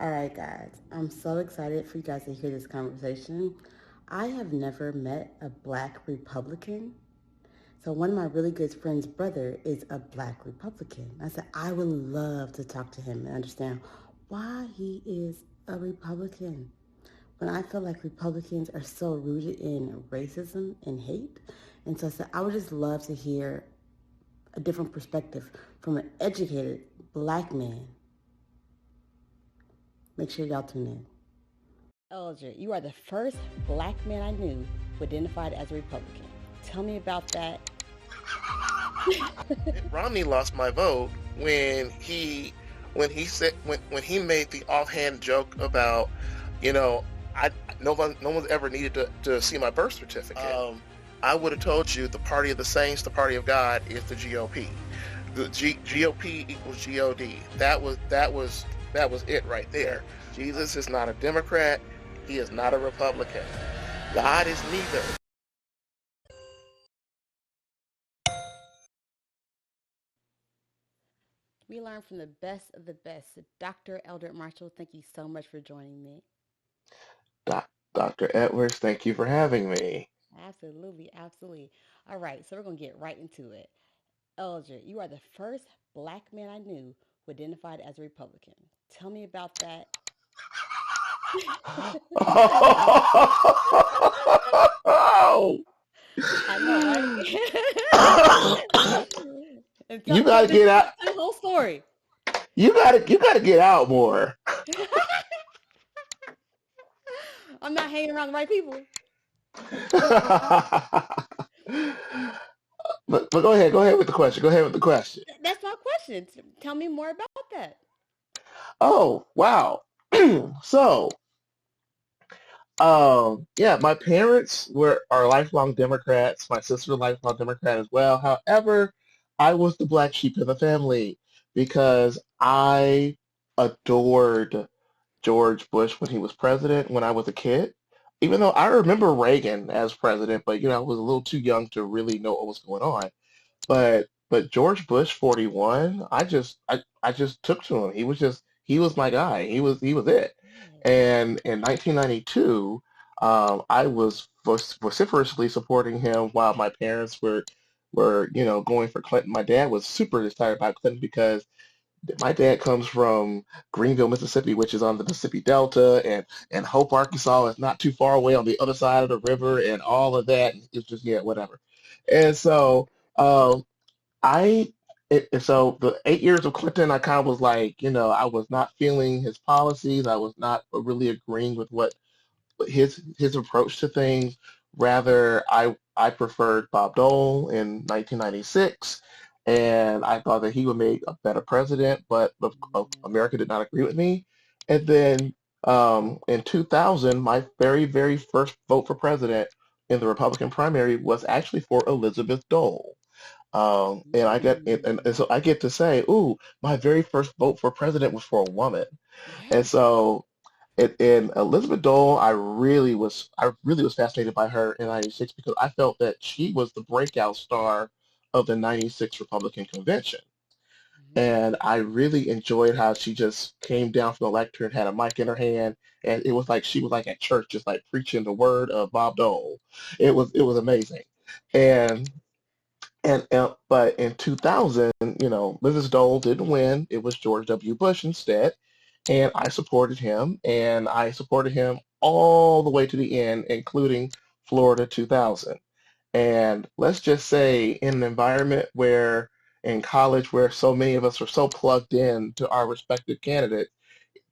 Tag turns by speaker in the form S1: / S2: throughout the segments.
S1: All right, guys. I'm so excited for you guys to hear this conversation. I have never met a black Republican. So one of my really good friends' brother is a black Republican. I said I would love to talk to him and understand why he is a Republican. When I feel like Republicans are so rooted in racism and hate. And so I said I would just love to hear a different perspective from an educated black man. Make sure y'all tune in. Elger, you are the first black man I knew who identified as a Republican. Tell me about that.
S2: Romney lost my vote when he made the offhand joke about, you know, I no one's ever needed to see my birth certificate. I would have told you the party of the saints, the party of God is the GOP. The GOP equals God. That was it right there. Jesus is not a Democrat. He is not a Republican. God is neither.
S1: We learn from the best of the best. Dr. Eldred Marshall, thank you so much for joining me.
S2: Dr. Edwards, thank you for having me.
S1: Absolutely, absolutely. All right, so we're going to get right into it. Elger, you are the first black man I knew who identified as a Republican. Tell me about that. I know, right? And
S2: You
S1: tell
S2: gotta
S1: the
S2: get out.
S1: whole story.
S2: You gotta get out more.
S1: I'm not hanging around the right people.
S2: But go ahead with the question. Go ahead with the question.
S1: That's my question. Tell me more about that.
S2: Oh, wow. So, yeah, my parents are lifelong Democrats. My sister, a lifelong Democrat as well. However, I was the black sheep of the family because I adored George Bush when he was president when I was a kid. Even though I remember Reagan as president, but I was a little too young to really know what was going on. But George Bush 41, I just took to him. He was my guy. He was it. And in 1992, I was vociferously supporting him while my parents were going for Clinton. My dad was super excited about Clinton because my dad comes from Greenville, Mississippi, which is on the Mississippi Delta, and Hope, Arkansas is not too far away on the other side of the river, and all of that. It's just yeah, whatever. And so um, so the 8 years of Clinton, I kind of was like, I was not feeling his policies. I was not really agreeing with what his approach to things. Rather, I preferred Bob Dole in 1996, and I thought that he would make a better president, but America did not agree with me. And then in 2000, my very, very first vote for president in the Republican primary was actually for Elizabeth Dole. And I get and so I get to say, ooh, my very first vote for president was for a woman. And
S1: Yes.
S2: so in Elizabeth Dole, I really was fascinated by her in '96 because I felt that she was the breakout star of the '96 Republican convention. And I really enjoyed how she just came down from the lectern, had a mic in her hand, and it was like she was like at church, just like preaching the word of Bob Dole. It was amazing. And but in 2000, Mrs. Dole didn't win. It was George W. Bush instead, and I supported him, and I supported him all the way to the end, including Florida 2000. And let's just say in an environment where in college where so many of us are so plugged in to our respective candidates,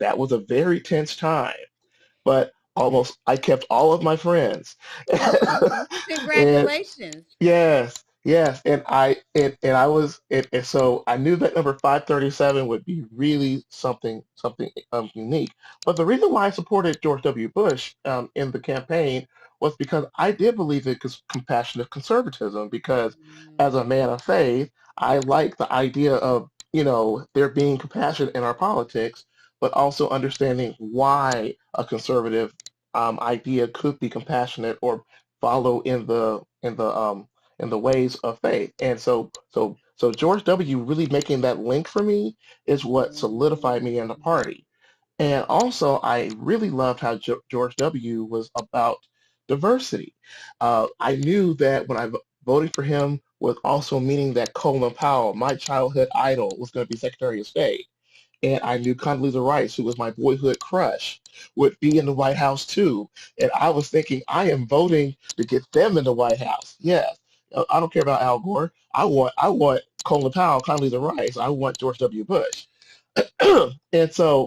S2: that was a very tense time. But almost I kept all of my friends. And
S1: Congratulations.
S2: yes, yes, and I was and so I knew that number 537 would be really something unique. But the reason why I supported George W. Bush in the campaign was because I did believe in compassionate conservatism. Because as a man of faith, I like the idea of there being compassion in our politics, but also understanding why a conservative idea could be compassionate or follow in the ways of faith. And so George W. really making that link for me is what solidified me in the party. And also, I really loved how George W. was about diversity. I knew that when voting for him was also meaning that Colin Powell, my childhood idol, was going to be Secretary of State. And I knew Condoleezza Rice, who was my boyhood crush, would be in the White House too. And I was thinking, I am voting to get them in the White House. Yes. I don't care about Al Gore. I want Colin Powell, Condoleezza Rice. I want George W. Bush. and so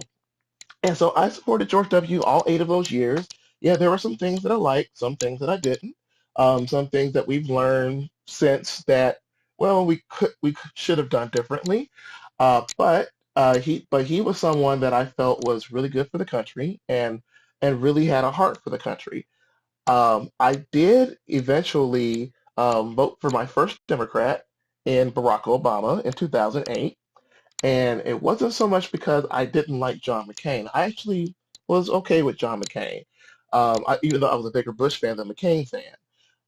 S2: and so I supported George W. all 8 of those years. Yeah, there were some things that I liked, some things that I didn't. Some things that we've learned since that, well, should have done differently. But he was someone that I felt was really good for the country and really had a heart for the country. I did eventually vote for my first Democrat in Barack Obama in 2008. And it wasn't so much because I didn't like John McCain. I actually was okay with John McCain, even though I was a bigger Bush fan than McCain fan.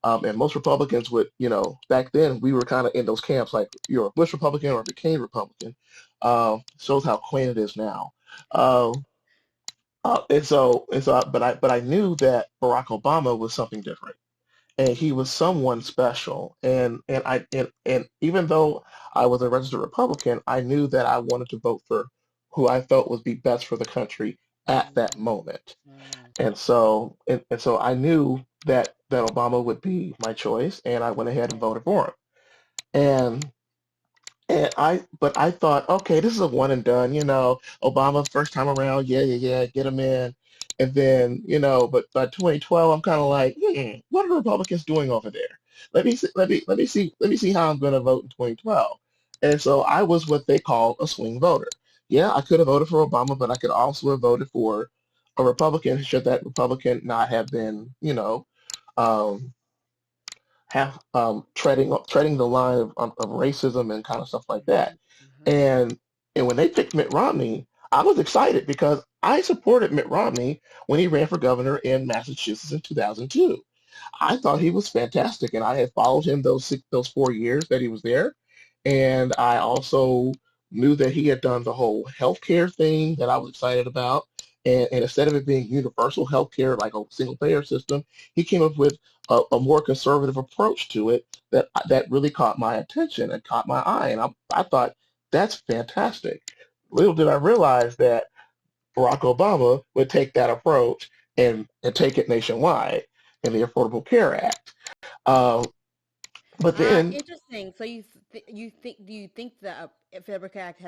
S2: And most Republicans would, back then we were kind of in those camps, like you're a Bush Republican or a McCain Republican. Shows how quaint it is now. Um, but I knew that Barack Obama was something different and he was someone special. And even though I was a registered Republican, I knew that I wanted to vote for who I felt would be best for the country at that
S3: Mm,
S2: moment.
S3: mm,
S2: And so I knew that Obama would be my choice, and I went ahead and
S3: okay.
S2: voted for him. And but I thought, okay, this is a one and done, Obama first time around, yeah, yeah, yeah, get him in. And then, but by 2012, I'm kind of like, what are the Republicans doing over there? Let me see how I'm going to vote in 2012. And so I was what they call a swing voter. Yeah, I could have voted for Obama, but I could also have voted for a Republican should that Republican not have been, um, have treading the line of racism and kind of stuff like that.
S3: Mhm, mhm,
S2: And and when they picked Mitt Romney, I was excited because I supported Mitt Romney when he ran for governor in Massachusetts in 2002. I thought he was fantastic, and I had followed him those 4 years that he was there, and I also knew that he had done the whole healthcare thing that I was excited about. And instead of it being universal healthcare like a single payer system, he came up with a more conservative approach to it that really caught my attention and caught my eye. And I thought that's fantastic. Little did I realize that Barack Obama would take that approach and take it nationwide in the Affordable Care Act. Um, but then,
S3: Interesting. So do you think the Fabric Act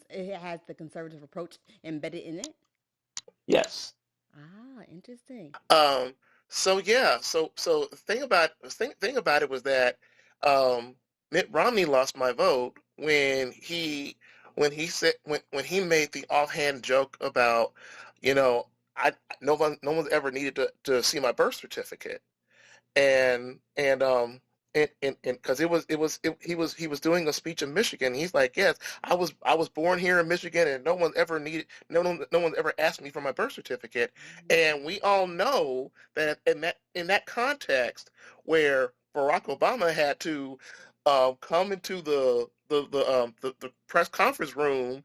S3: it has the conservative approach embedded in it?
S2: yes.
S3: Interesting.
S2: Um, so yeah, so the thing about it was that Mitt Romney lost my vote when he made the offhand joke about, you know, I no one's ever needed to see my birth certificate. And because he was doing a speech in Michigan. He's like, yes, I was born here in Michigan, and no one's ever asked me for my birth certificate. And we all know that in that context, where Barack Obama had to come into the press conference room,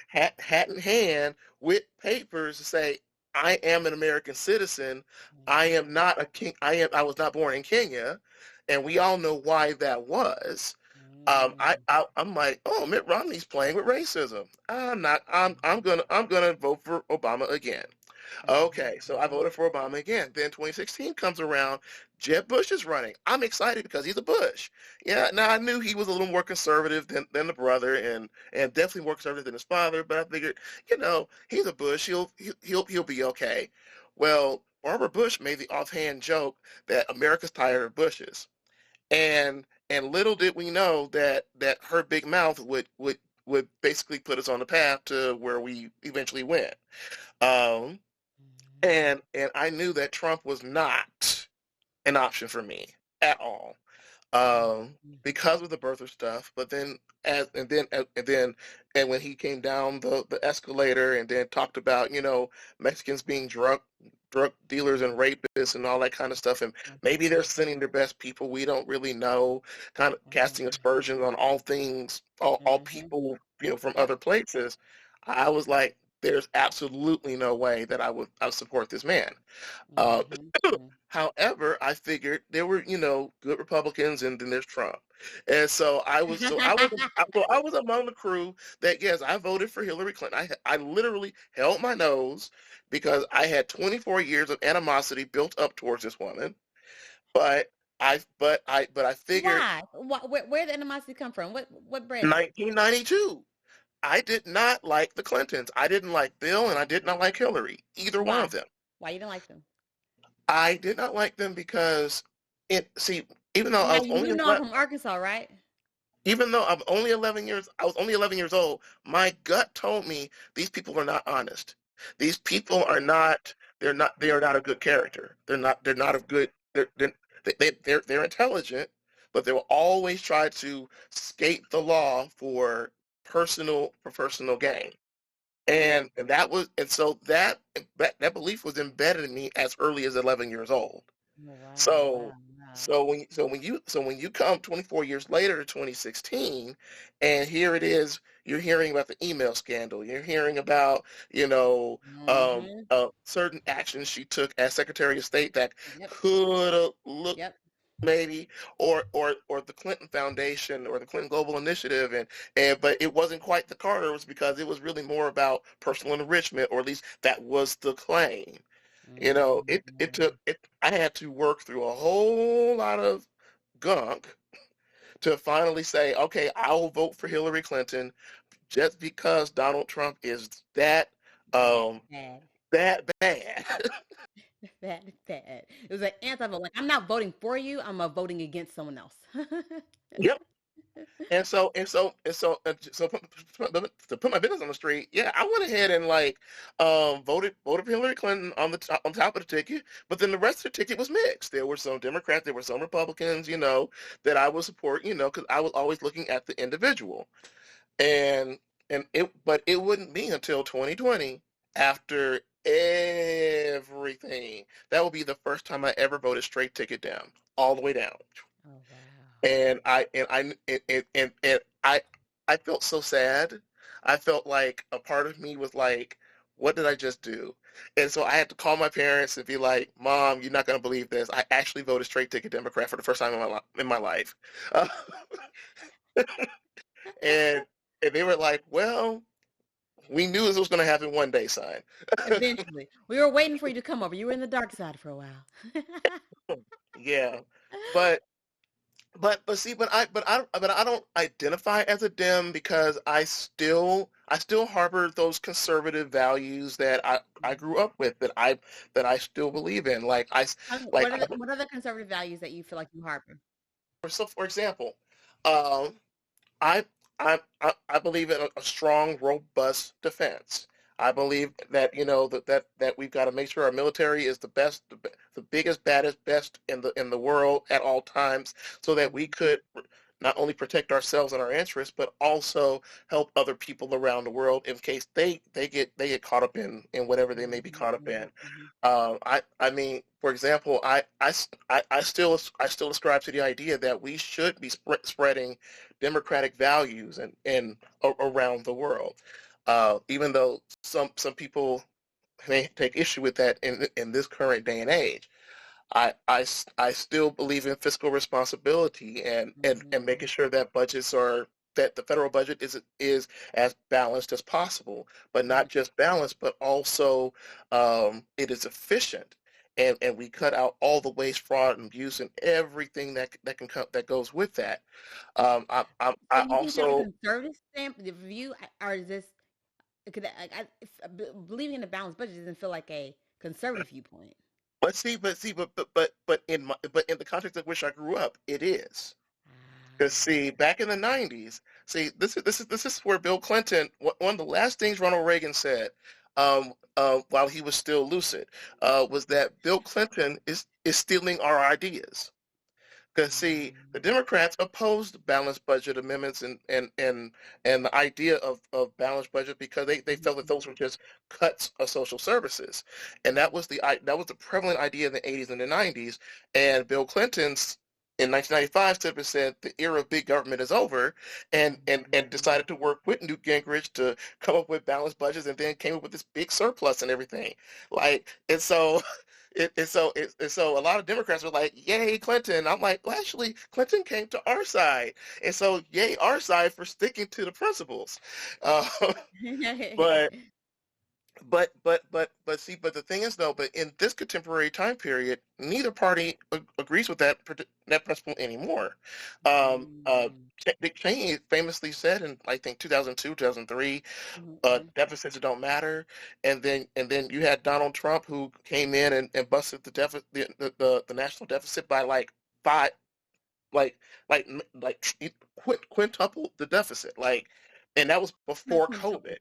S2: hat in hand with papers to say, I am an American citizen. I am not a king. I was not born in Kenya, and we all know why that was. I'm like, oh, Mitt Romney's playing with racism. I'm not. I'm gonna vote for Obama again. Okay, so I voted for Obama again. Then 2016 comes around. Jeb Bush is running. I'm excited because he's a Bush. Yeah, now I knew he was a little more conservative than the brother, and definitely more conservative than his father. But I figured, he's a Bush. He'll be okay. Well, Barbara Bush made the offhand joke that America's tired of Bushes, and little did we know that her big mouth would basically put us on the path to where we eventually went. Um, and I knew that Trump was not an option for me at all, because of the birther stuff. But then and when he came down the escalator and then talked about Mexicans being drug dealers and rapists and all that kind of stuff, and maybe they're sending their best people. We don't really know. Kind of casting aspersions on all things, all people, from
S3: Yep.
S2: other places. I was like, there's absolutely no way that I would support this man. Uh,
S3: Mm-hmm.
S2: However, I figured there were, good Republicans, and then there's Trump. And I was among the crew that, yes, I voted for Hillary Clinton. I literally held my nose because I had 24 years of animosity built up towards this woman. But I figured
S3: Why? Where did animosity come from? What bred it?
S2: 1992. I did not like the Clintons. I didn't like Bill, and I did not like Hillary, either one
S3: Why?
S2: of them.
S3: Why you didn't like them?
S2: I did not like them because even though I
S3: Now
S2: was only
S3: you know I'm from Arkansas, right?
S2: even though I was only 11 years old, my gut told me these people are not honest. These people are not, they are not a good character. They're not a good, they're intelligent, but they will always try to skate the law for personal gain. And so that belief was embedded in me as early as 11 years old.
S3: Oh, wow,
S2: So
S3: wow, wow.
S2: when you come 24 years later to 2016, and here it is, you're hearing about the email scandal. You're hearing about
S3: Mm-hmm.
S2: certain actions she took as Secretary of State that
S3: Yep.
S2: could have looked
S3: Yep.
S2: maybe, or the Clinton Foundation or the Clinton Global Initiative, and but it wasn't quite the Carters because it was really more about personal enrichment, or at least that was the claim. It
S3: Mm-hmm.
S2: took it. I had to work through a whole lot of gunk to finally say, okay, I will vote for Hillary Clinton just because Donald Trump is
S3: Bad,
S2: um
S3: bad,
S2: that bad.
S3: bad, bad. It was an anti-vote. Like, I'm not voting for you. I'm voting against someone else.
S2: Yep. To put my business on the street, yeah, I went ahead and voted for Hillary Clinton on top of the ticket, but then the rest of the ticket was mixed. There were some Democrats, there were some Republicans, that I would support, because I was always looking at the individual. And but it wouldn't be until 2020, after everything, that would be the first time I ever voted straight ticket down, all the way down.
S3: Oh, wow.
S2: And I felt so sad. I felt like a part of me was like, what did I just do? And so I had to call my parents and be like, Mom, you're not going to believe this. I actually voted straight ticket Democrat for the first time in my life. Uh, and and they were like, well, we knew this was going to happen one day, son.
S3: Eventually, we were waiting for you to come over. You were in the dark side for a while.
S2: Yeah. But but I don't identify as a Dem because I still harbor those conservative values that I grew up with, that I still believe in. Like
S3: What are the conservative values that you feel like you harbor?
S2: for example, um, I I believe in a strong, robust defense. I believe that that we've got to make sure our military is the best, the biggest, baddest, best in the world at all times, so that we could not only protect ourselves and our interests, but also help other people around the world in case they get caught up in whatever they may be
S3: Mhm,
S2: caught up in.
S3: mhm, mhm.
S2: I mean, for example, I still ascribe to the idea that we should be spreading democratic values and around the world. Even though some people may take issue with that in this current day and age. I still believe in fiscal responsibility, and making
S3: Mhm.
S2: sure that the federal budget is as balanced as possible, but
S3: Mhm.
S2: not just balanced, but also it is efficient, and we cut out all the waste, fraud, and abuse, and everything that goes with that.
S3: So
S2: I
S3: you think that's a
S2: also
S3: conservative view, or is this? Because believing in a balanced budget doesn't feel like a conservative viewpoint.
S2: but in the context of which I grew up, it is. Because see, back in the '90s, see, this is where Bill Clinton, one of the last things Ronald Reagan said, while he was still lucid, was that Bill Clinton is stealing our ideas. Because see, the Democrats opposed balanced budget amendments, and the idea of balanced budget, because they felt that those were just cuts of social services, and that was the prevalent idea in the '80s and the '90s. And Bill Clinton's in 1995 stood up and said the era of big government is over, and decided to work with Newt Gingrich to come up with balanced budgets, and then came up with this big surplus and everything. Like, and so so a lot of Democrats were like, "Yay, Clinton!" I'm like, well, actually, Clinton came to our side, and so yay, our side for sticking to the principles. Uh, but but see, but the thing is though, but in this contemporary time period, neither party agrees with that principle anymore.
S3: Mm.
S2: Dick Cheney famously said in, I think, 2002, 2003,
S3: Mhm, mhm,
S2: deficits don't matter, and then you had Donald Trump, who came in and busted the national deficit by like five, like quintuple the deficit, like, and that was before COVID.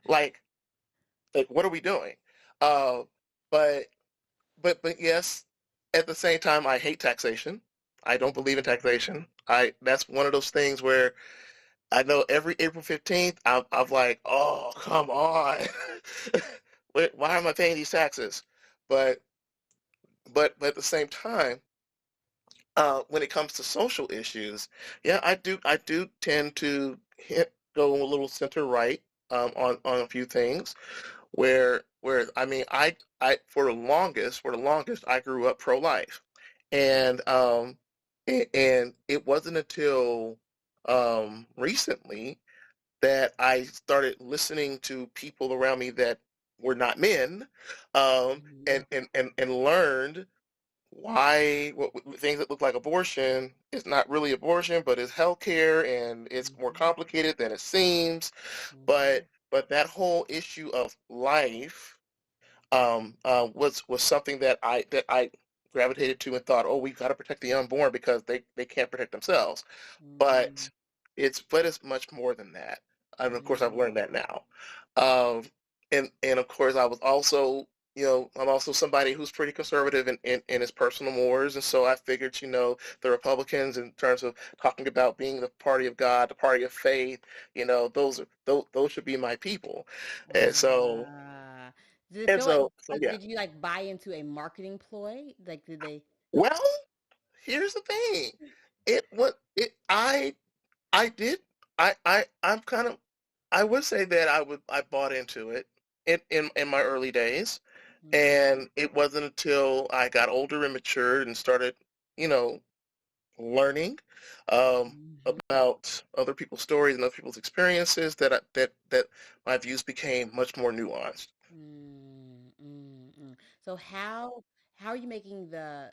S2: Like, what are we doing? Uh, but but yes, at the same time, I hate taxation. I don't believe in taxation. I That's one of those things where I know every April 15th, I'm like, oh, come on. Why am I paying these taxes? But but at the same time, when it comes to social issues, yeah, I do tend to go a little center right, on a few things. Where I mean, I for the longest I grew up pro-life, and and it wasn't until recently that I started listening to people around me that were not men,
S3: mhm,
S2: and learned why things that look like abortion is not really abortion, but is healthcare, and it's more
S3: mhm,
S2: complicated than it seems.
S3: mhm,
S2: But that whole issue of life, was something that I gravitated to and thought, oh, we've got to protect the unborn because they can't protect themselves.
S3: mhm,
S2: But it's much more than that. And of course, I've
S3: mhm,
S2: learned that now. Um, and of course, I was also, I'm also somebody who's pretty conservative in his personal mores, and so I figured, the Republicans, in terms of talking about being the party of God, the party of faith, those should be my people. And so
S3: ah. Did it
S2: and
S3: feel like,
S2: so yeah.
S3: did you like buy into a marketing ploy? Like, did they?
S2: Well, here's the thing. It what it I did I'm kind of, I would say that I bought into it in my early days,
S3: Mhm,
S2: and it wasn't until I got older and matured and started, you know, learning
S3: mhm.
S2: about other people's stories and other people's experiences, that my views became much more nuanced.
S3: Mm, mm, mm. So how are you making the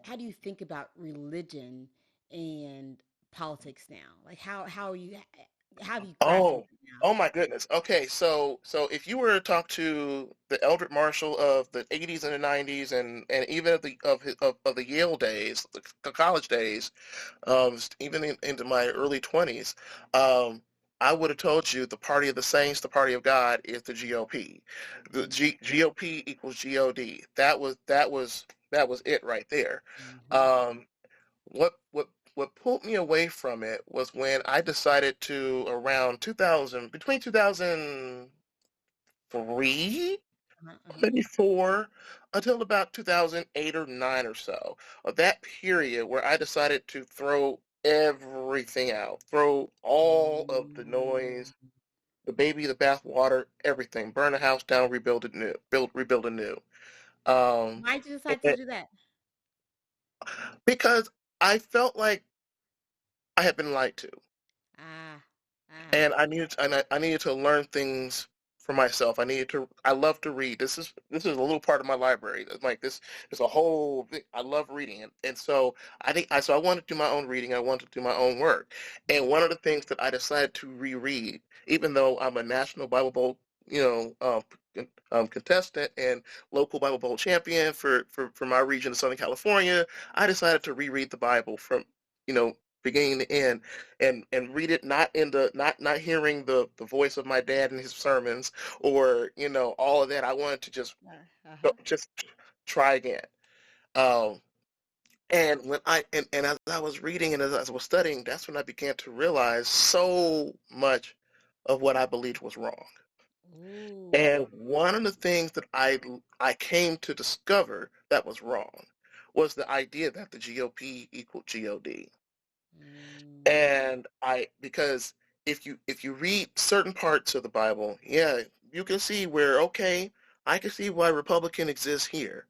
S3: how do you think about religion and politics now? Like how are you how have you crafted
S2: Oh,
S3: it now?
S2: oh my goodness. Okay, so if you were to talk to the Eldred Marshall of the 80s and the 90s, and even of the Yale days, the college days, even into my early 20s, um, I would have told you the party of the saints, the party of God, is the GOP. The
S3: Mm,
S2: GOP equals God. That was it right there.
S3: mhm,
S2: Um, what pulled me away from it was when I decided to, around 2000, between 2003,
S3: uh-huh.
S2: maybe four, until about 2008 or 9 or so, of that period where I decided to throw everything out, throw all of the
S3: Mm.
S2: noise, the baby, the bathwater, everything, burn the house down, rebuild it new, rebuild anew. Um,
S3: Why'd you decide to
S2: and-
S3: do that?
S2: because I felt like I had been lied to.
S3: Ah, ah.
S2: And I needed to learn things for myself. I love to read. This is a little part of my library. It's like this is a whole thing. I love reading, and so I wanted to do my own reading. I wanted to do my own work. And one of the things that I decided to reread, even though I'm a National Bible Bowl, contestant and local Bible Bowl champion for my region of Southern California, I decided to reread the Bible from, beginning to end, and read it, not in the not hearing the voice of my dad in his sermons, or all of that. I wanted to just
S3: Uh-huh.
S2: just try again. Um, and as I was reading and as I was studying, that's when I began to realize so much of what I believed was wrong.
S3: Ooh.
S2: And one of the things that I came to discover that was wrong was the idea that the GOP equaled God.
S3: Mm.
S2: And because if you read certain parts of the Bible, yeah, you can see where, okay, I can see why Republican exists here.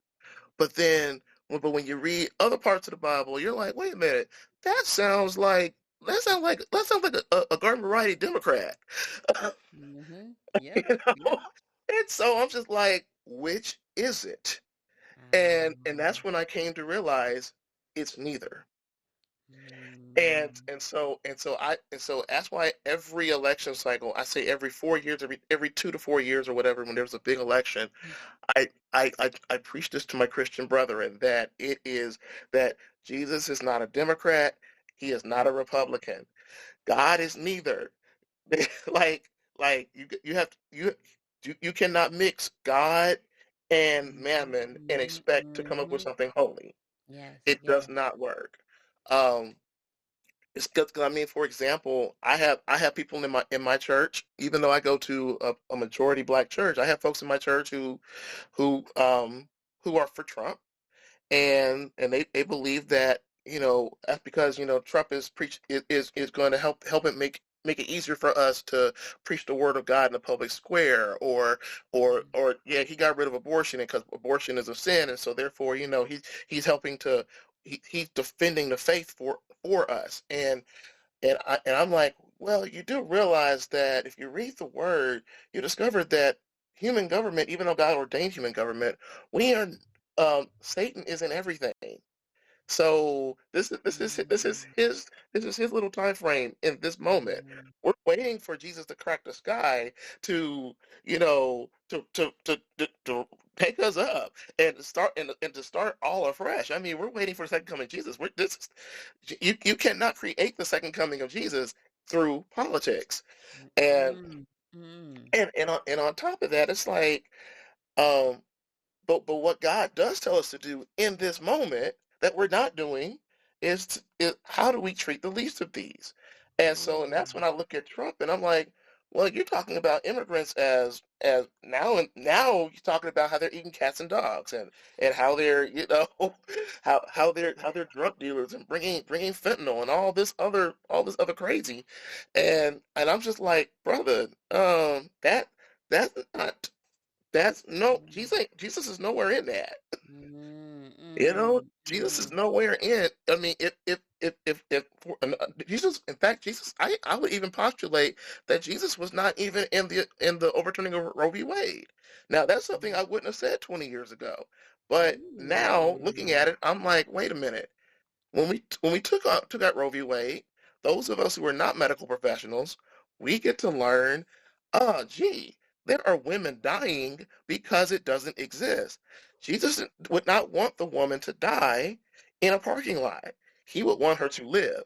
S2: But then, but when you read other parts of the Bible, you're like, wait a minute, that sounds like that sounds like a garden variety Democrat.
S3: Mhm.
S2: You
S3: Yep.
S2: know?
S3: Yep.
S2: And so I'm just like, which is it? And
S3: Um.
S2: that's when I came to realize it's neither. And
S3: Mm.
S2: and so and so I and so that's why every election cycle, I say every 4 years, every 2 to 4 years or whatever, when there's a big election, I preach this to my Christian brethren that it is that Jesus is not a Democrat, he is not a Republican. God is neither. like you have you cannot mix God and mammon and
S3: Mhm.
S2: expect to come up with
S3: Mhm.
S2: something holy.
S3: Yes.
S2: It does
S3: Yes.
S2: not work. Um, it's because, I mean, for example, I have people in my church, even though I go to a majority black church, I have folks in my church who um who are for Trump, and they believe that, that's because, Trump is going to help it make it easier for us to preach the word of God in the public square, or yeah, he got rid of abortion because abortion is a sin, and so therefore, he's helping to he's defending the faith for us. And I'm like, well, you do realize that if you read the word, you discover that human government, even though God ordained human government, we are Satan is in everything. So
S3: Mhm.
S2: this is his little time frame in this moment.
S3: Mhm.
S2: We're waiting for Jesus to crack the sky to, to take us up and to start all afresh. I mean, we're waiting for the second coming of Jesus. You cannot create the second coming of Jesus through politics. And
S3: Mm. Mm.
S2: and on top of that, it's like, um but what God does tell us to do in this moment that we're not doing is how do we treat the least of these? And that's when
S3: Mm.
S2: I look at Trump and I'm like, well, you're talking about immigrants as now, and now you're talking about how they're eating cats and dogs, and how they're, how they're drug dealers and bringing fentanyl and all this other crazy. And I'm just like, brother, that's not that's no,
S3: Mm.
S2: Jesus is nowhere in that.
S3: Mm.
S2: Jesus is
S3: Mm.
S2: nowhere in. I mean, Jesus, in fact, Jesus, I would even postulate that Jesus was not even in the overturning of Roe v. Wade. Now, that's something I wouldn't have said 20 years ago, but now looking at
S3: Mm.
S2: it, I'm like, wait a minute. When we took out Roe v. Wade, those of us who are not medical professionals, we get to learn, gee, there are women dying because it doesn't exist. Jesus would not want the woman to die in a parking lot. He would want her to live.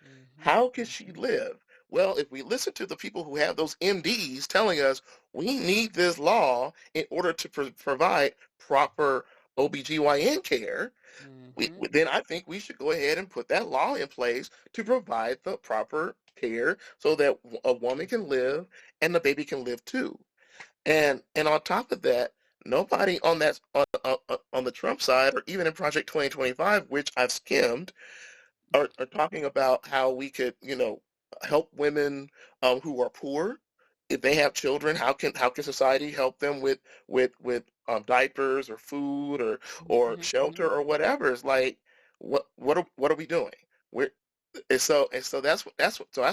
S3: Mhm.
S2: How can she
S3: Mhm.
S2: live? Well, if we listen to the people who have those MDs telling us we need this law in order to provide proper OBGYN care,
S3: Mhm.
S2: then I think we should go ahead and put that law in place to provide the proper care so that a woman can live and the baby can live too. And on top of that, nobody on the Trump side or even in Project 2025, which I've skimmed, are talking about how we could, help women who are poor. If they have children, how can society help them with diapers or food or
S3: Mhm.
S2: shelter
S3: Mhm.
S2: or whatever? It's like, what are we doing? We're and so that's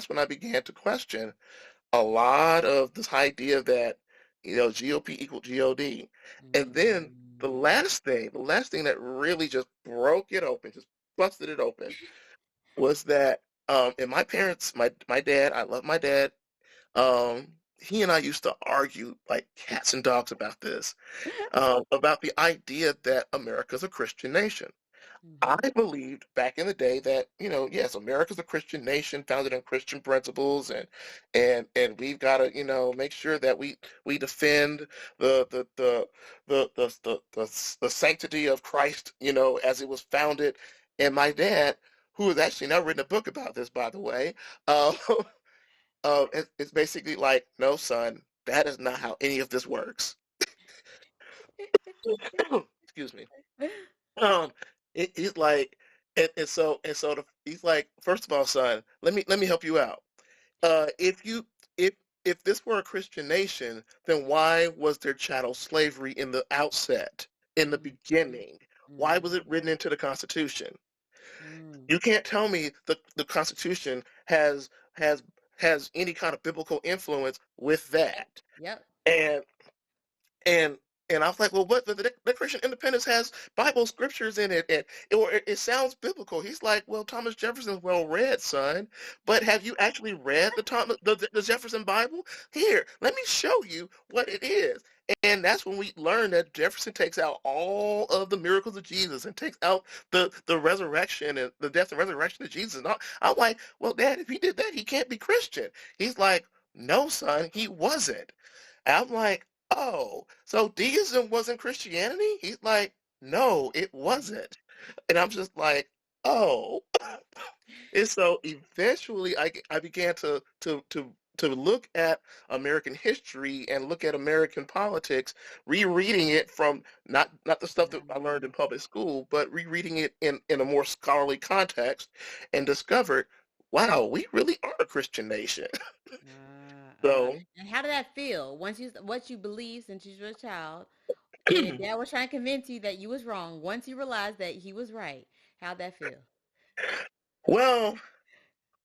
S2: when I began to question a lot of this idea that, GOP equal God. And then
S3: Mm.
S2: the last thing that really just broke it open, just busted it open, was that, and my parents, my dad, I love my dad. He and I used to argue like cats and dogs about this, about the idea that America's a Christian nation.
S3: Mhm.
S2: I believed back in the day that, yes, America's a Christian nation founded on Christian principles, and we've got to, make sure that we defend the the the the sanctity of Christ, as it was founded. And my dad, who has actually now written a book about this, by the way, uh, it's basically like, no, son, that is not how any of this works. Excuse me. Um, he's like, he's like, first of all, son, let me help you out. If you if this were a Christian nation, then why was there chattel slavery in the outset, in the
S3: Mhm.
S2: beginning? Why was it
S3: Mhm.
S2: written into the Constitution?
S3: Mm.
S2: You can't tell me the Constitution has has any kind of biblical influence with
S3: Yep.
S2: that.
S3: Yep.
S2: And and and I was like, well, what the Declaration of Independence has Bible scriptures in it, and it sounds biblical. He's like, well, Thomas Jefferson's well read, son, but have you actually read the Jefferson Bible? Here, let me show you what it is. And that's when we learn that Jefferson takes out all of the miracles of Jesus and takes out the resurrection and the death and resurrection of Jesus. And I'm like, well, Dad, if he did that, he can't be Christian. He's like, no, son, he wasn't. And I'm like, oh, so deism wasn't Christianity? He's like, no, it wasn't. And I'm just like, oh. And so eventually I began to look at American history and look at American politics, rereading it from not the stuff that I learned in public school, but rereading it in a more scholarly context, and discovered, wow, we really are a Christian nation. So
S3: And how did that feel once you what you believe since you were a child, and your dad was trying to convince you that you was wrong? Once you realized that he was right, how'd that feel?
S2: well,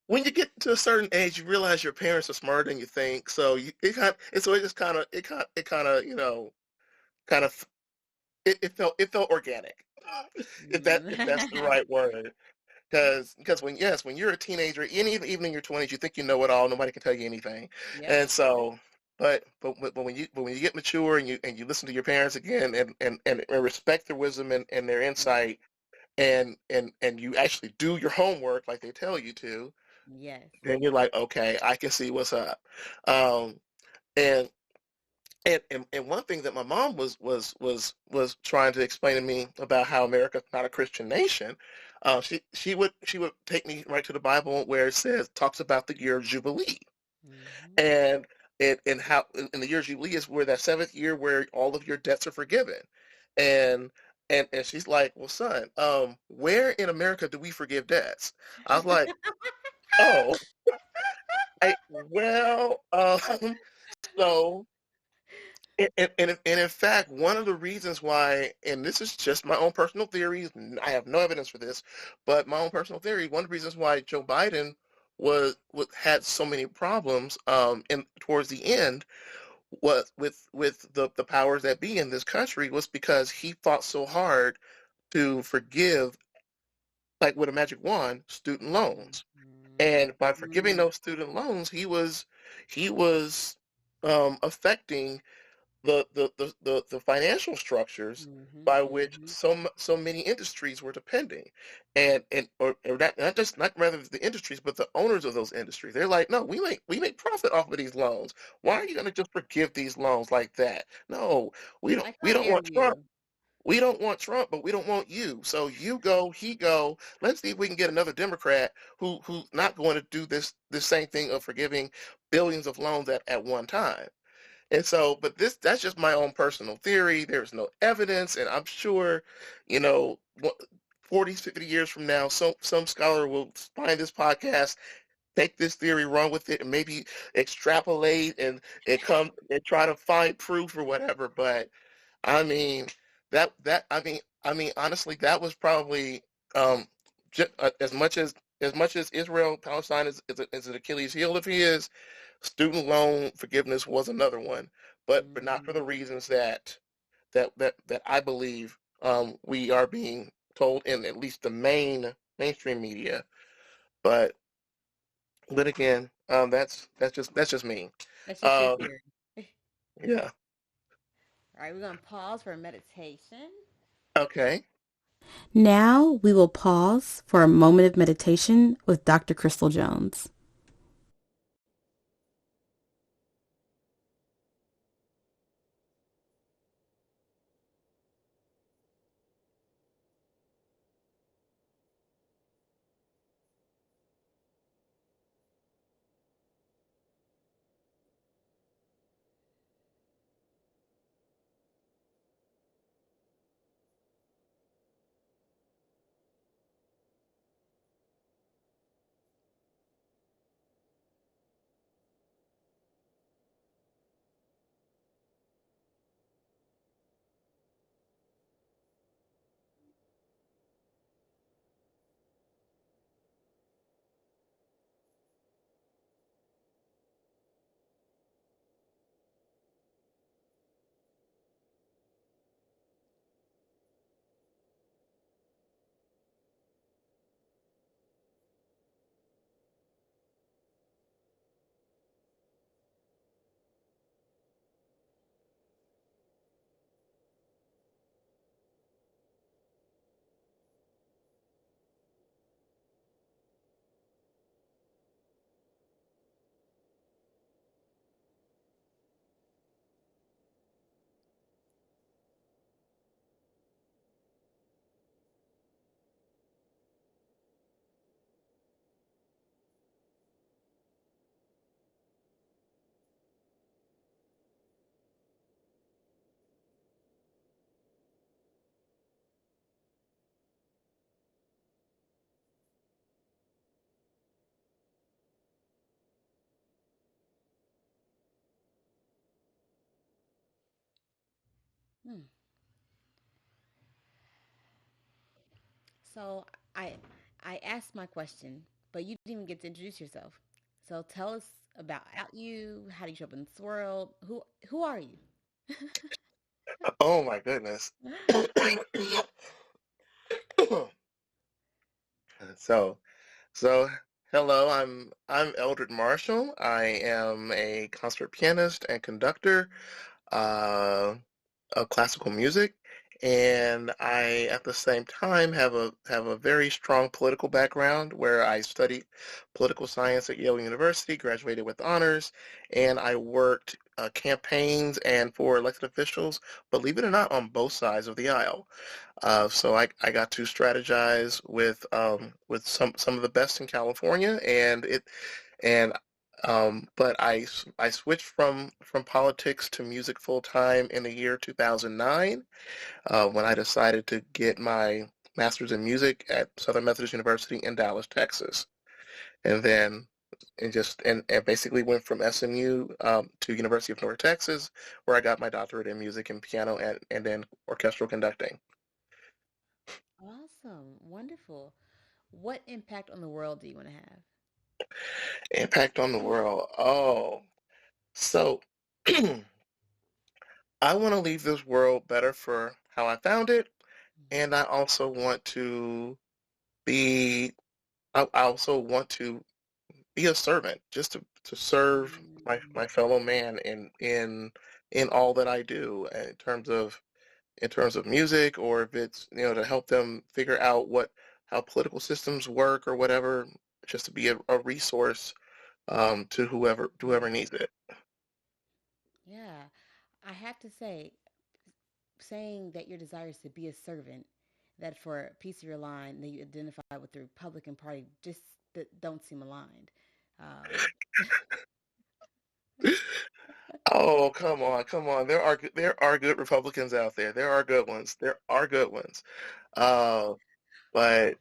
S2: when you get to a certain age, you realize your parents are smarter than you think. So it just kind of, kind of, it felt organic, if that's the
S3: Mm.
S2: right word. Because when you're a teenager, even in your 20s, you think you know it all. Nobody can tell you anything,
S3: Yep.
S2: and so. But when you get mature and you listen to your parents again and respect their wisdom and their
S3: Yes.
S2: insight and you actually do your homework like they tell you to,
S3: Yes.
S2: then you're like, okay, I can see what's up. Um, and and one thing that my mom was trying to explain to me about how America's not a Christian nation, she would take me right to the Bible where it says talks about the year of Jubilee,
S3: Hmm.
S2: and and how in the year of Jubilee is where that seventh year where all of your debts are forgiven, and and she's like, well, son, where in America do we forgive debts? I was like, oh, so. And in fact, one of the reasons why, and this is just my own personal theory, I have no evidence for this, but my own personal theory, one of the reasons why Joe Biden had so many problems in towards the end was with the powers that be in this country was because he fought so hard to forgive, like with a magic wand, student loans. And by forgiving
S3: Mhm.
S2: those student loans, he was affecting the financial structures
S3: Mhm.
S2: by which
S3: Mhm.
S2: so many industries were depending, and or not rather the industries but the owners of those industries. They're like, no, we make profit off of these loans. Why are
S3: Yep.
S2: you going to just forgive these loans like that? No, we don't
S3: Like,
S2: we
S3: how
S2: don't
S3: dare
S2: want Trump.
S3: you?
S2: We don't want Trump, but we don't want you. So you go, he go. Let's see if we can get another Democrat who's not going to do this same thing of forgiving billions of loans at one time. And so, but that's just my own personal theory. There's no evidence, and I'm sure, you know, 40, 50 years from now, some scholar will find this podcast, take this theory, run with it, and maybe extrapolate and come and try to find proof or whatever. But I mean, honestly, that was probably um, as much as Israel Palestine is an Achilles heel of his. Student loan forgiveness was another one, but not for the
S3: Mm.
S2: reasons that I believe we are being told in at least the mainstream media. But but again, that's just me.
S3: That's just your
S2: Um,
S3: theory.
S2: yeah.
S3: All right, we're gonna pause for meditation.
S2: Okay.
S1: Now we will pause for a moment of meditation with Dr. Crystal Jones.
S3: Hmm. So I I asked my question, but you didn't even get to introduce yourself. So tell us about you. How do you show up in this world? Who are you?
S2: Oh my goodness. So, so hello, I'm Eldred Marshall. I am a concert pianist and conductor uh, of classical music, and I at the same time have a very strong political background where I studied political science at Yale University, graduated with honors, and I worked campaigns and for elected officials, believe it or not, on both sides of the aisle. So I got to strategize with some of the best in California, and but I switched from politics to music full time in the year 2009 when I decided to get my master's in music at Southern Methodist University in Dallas, Texas, and then and basically went from SMU to University of North Texas, where I got my doctorate in music and piano and then orchestral conducting.
S3: Awesome. Wonderful. What impact on the world do you want to have?
S2: Impact on the world. Oh, so I want to leave this world better for how I found it, and I also want to be. I also want to be a servant, just to serve my fellow man in all that I do in terms of music, or if it's to help them figure out what how political systems work or whatever, just to be a resource to whoever needs it.
S3: Yeah, I have to say, saying that your desire is to be a servant, that for a piece of your line that you identify with the Republican Party just don't seem aligned. Um,
S2: Oh, come on, come on. There are good Republicans out there. There are good ones. There are good ones. Uh, but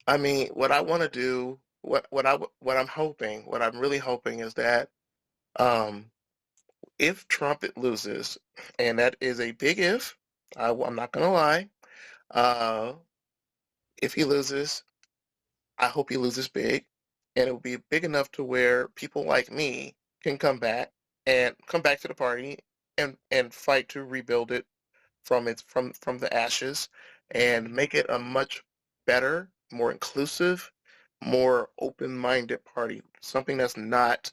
S2: I mean, what I want to do, what I'm hoping, what I'm really hoping is that um, if Trump loses, and that is a big if, I'm not gonna lie. Uh, if he loses, I hope he loses big, and it will be big enough to where people like me can come back to the party and fight to rebuild it from the ashes and
S3: mhm.
S2: make it a much better, more inclusive, more open-minded party. Something that's not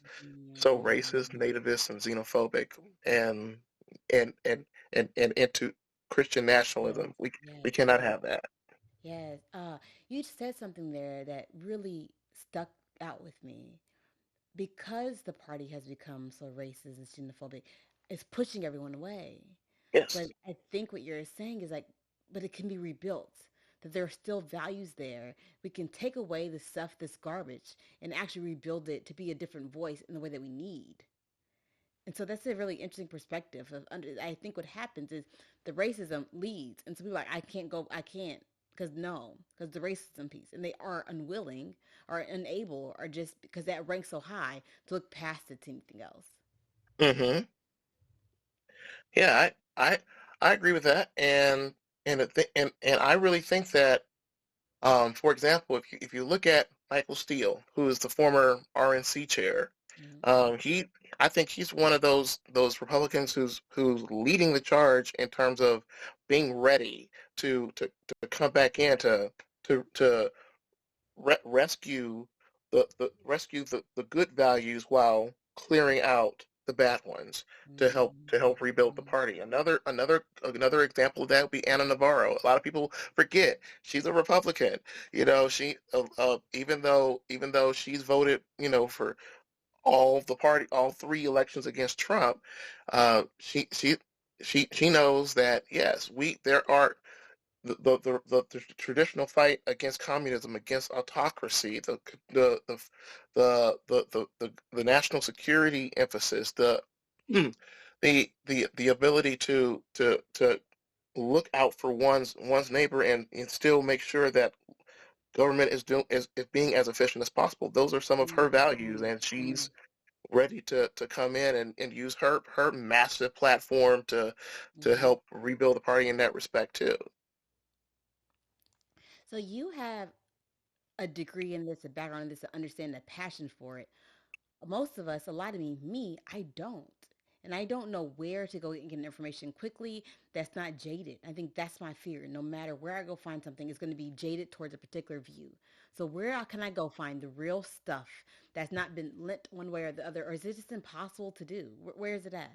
S2: so racist,
S3: Yeah.
S2: nativist, and xenophobic, and and and and into Christian
S3: Yes,
S2: nationalism. We
S3: yes,
S2: cannot
S3: yes,
S2: have that.
S3: yes. You said something there that really stuck out with me because the party has become so racist and xenophobic. It's pushing everyone away. But
S2: Yes.
S3: I think what you're saying is like, but it can be rebuilt. That there are still values there. We can take away the stuff that's garbage and actually rebuild it to be a different voice in the way that we need. And so that's a really interesting perspective of I think what happens is the racism leads and so people are like, I can't because the racism piece and they are unwilling or unable or just because that ranks so high to look past it to anything else.
S2: Hmm. Yeah, I agree with that, and I really think that, for example, if you look at Michael Steele, who is the former RNC chair,
S3: Mm-hmm.
S2: he I think he's one of those Republicans who's leading the charge in terms of being ready to come back in to rescue rescue the good values while clearing out the bad ones to help rebuild the
S3: Mm-hmm.
S2: party. Another example of that would be Anna Navarro. A lot of people forget she's a Republican. She even though she's voted for all three elections against Trump, uh, she she she knows that yes, we there are the traditional fight against communism, against autocracy, the national security emphasis, the ability to look out for one's neighbor and still make sure that government is being as efficient as possible. Those are some of her values, and
S3: Mm-hmm.
S2: ready to come in and use her massive platform to
S3: Hmm.
S2: help rebuild the party in that respect too.
S3: So you have a degree in this, a background in this, to understand the passion for it. Most of us, a lot of me, I don't. And I don't know where to go and get information quickly that's not jaded. I think that's my fear. No matter where I go find something, it's going to be jaded towards a particular view. So where can I go find the real stuff that's not been lent one way or the other? Or is it just impossible to do? Where is it at?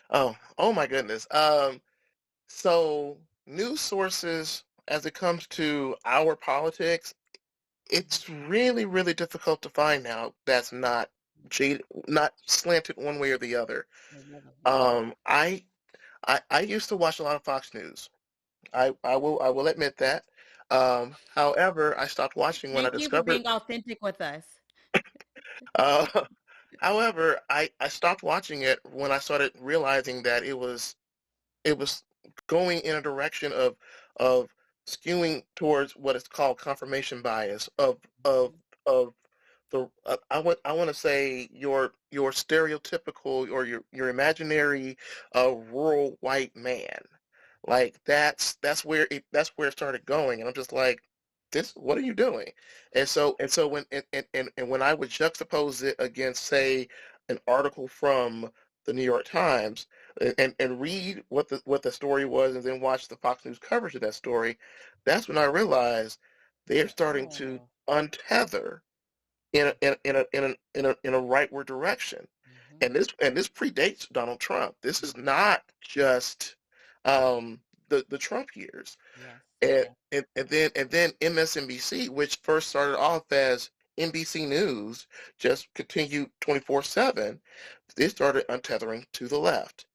S2: Oh my goodness. So news sources as it comes to our politics, it's really difficult to find now that's not jaded, not slanted one way or the other.
S3: Yeah.
S2: Um, I I used to watch a lot of Fox News. I will admit that. However, I stopped watching when I
S3: Thank you for
S2: discovered.
S3: being authentic with us.
S2: Uh, however, I stopped watching it when I started realizing that it was going in a direction of skewing towards what is called confirmation bias of the I want to say your stereotypical or your imaginary rural white man. Like that's where it started going, and I'm just like, this, what are you doing? And so and when I would juxtapose it against, say, an article from the New York Times, and read what the story was and then watch the Fox News coverage of that story, that's when I realized they're starting to
S3: Oh.
S2: untether in a rightward direction.
S3: Hmm.
S2: And this predates Donald Trump. This is not just um, the Trump years.
S3: Yes.
S2: And then MSNBC, which first started off as NBC News, just continued 24/7. They started untethering to the left.